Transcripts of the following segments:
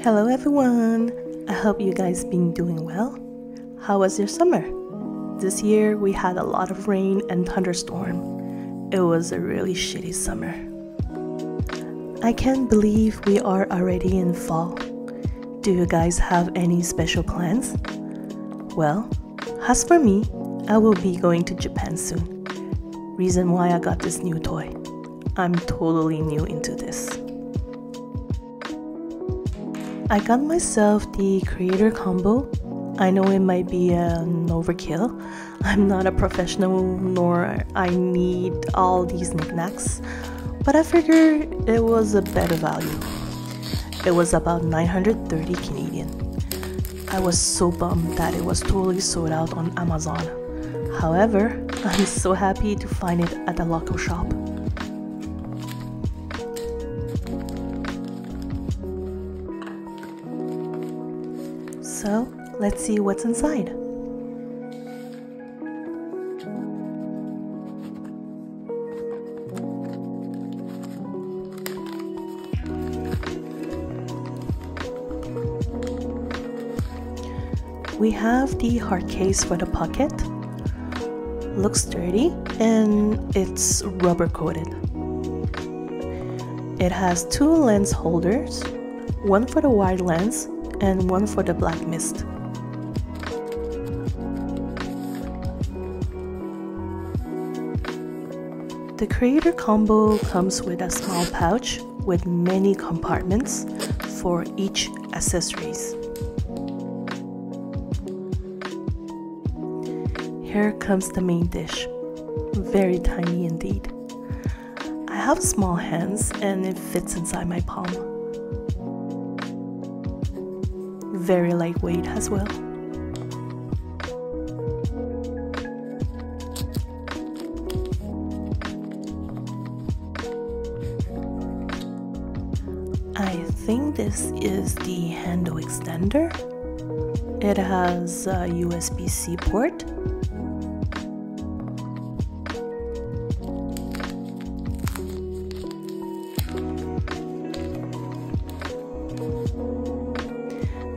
Hello everyone! I hope you guys been doing well. How was your summer? This year we had a lot of rain and thunderstorm. It was a really shitty summer. I can't believe we are already in fall. Do you guys have any special plans? Well, as for me, I will be going to Japan soon. Reason why I got this new toy. I'm totally new into this. I got myself the creator combo. I know it might be an overkill. I'm not a professional nor I need all these knickknacks, but I figured it was a better value. It was about 930 Canadian. I was so bummed that it was totally sold out on Amazon. However, I'm so happy to find it at a local shop. So, let's see what's inside. We have the hard case for the pocket. Looks sturdy and it's rubber coated. It has two lens holders, one for the wide lens and one for the black mist. The creator combo comes with a small pouch with many compartments for each accessories. Here comes the main dish. Very tiny indeed. I have small hands and it fits inside my palm. Very lightweight as well. I think this is the handle extender. It has a USB-C port.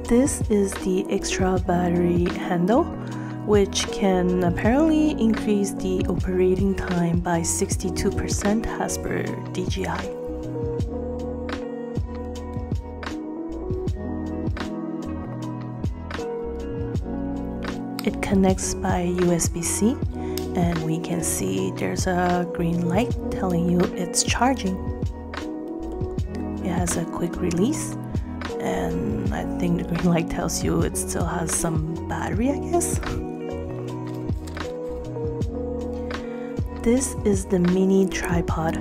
This is the extra battery handle, which can apparently increase the operating time by 62% as per DJI. It connects by USB-C, and we can see there's a green light telling you it's charging. It has a quick release, and I think the green light tells you it still has some battery, I guess. This is the mini tripod,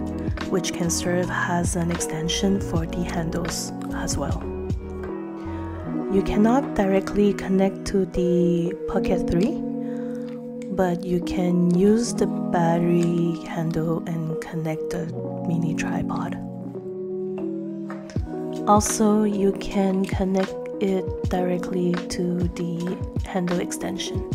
which can serve as an extension for the handles as well. You cannot directly connect to the Pocket 3, but you can use the battery handle and connect the mini tripod. Also, you can connect it directly to the handle extension.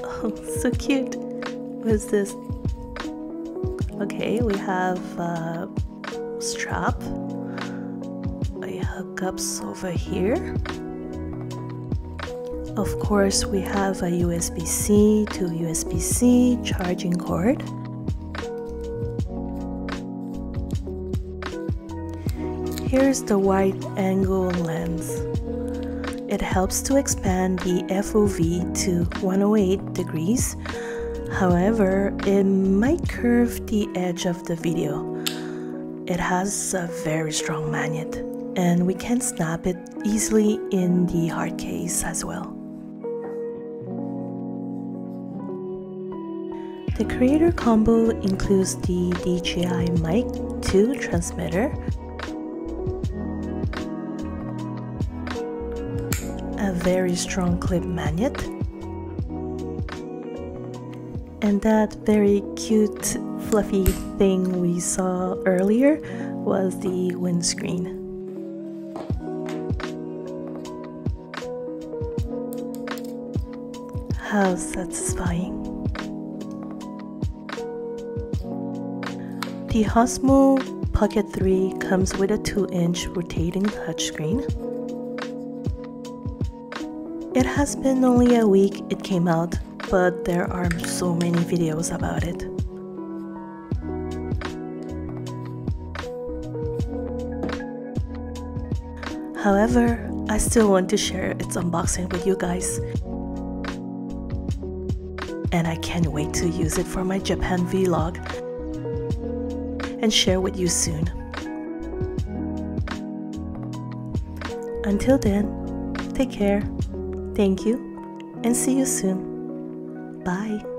Oh, so cute! What is this? Okay, we have a strap, hookups over here. Of course, we have a USB-C to USB-C charging cord. Here's the wide-angle lens. It helps to expand the FOV to 108 degrees. However, it might curve the edge of the video. It has a very strong magnet, and we can snap it easily in the hard case as well. The creator combo includes the DJI Mic 2 transmitter, a very strong clip magnet, and that very cute fluffy thing we saw earlier was the windscreen. How satisfying. The Osmo Pocket 3 comes with a 2-inch rotating touchscreen. It has been only a week it came out, but there are so many videos about it. However, I still want to share its unboxing with you guys. And I can't wait to use it for my Japan vlog and share with you soon. Until then, take care, thank you, and see you soon. Bye.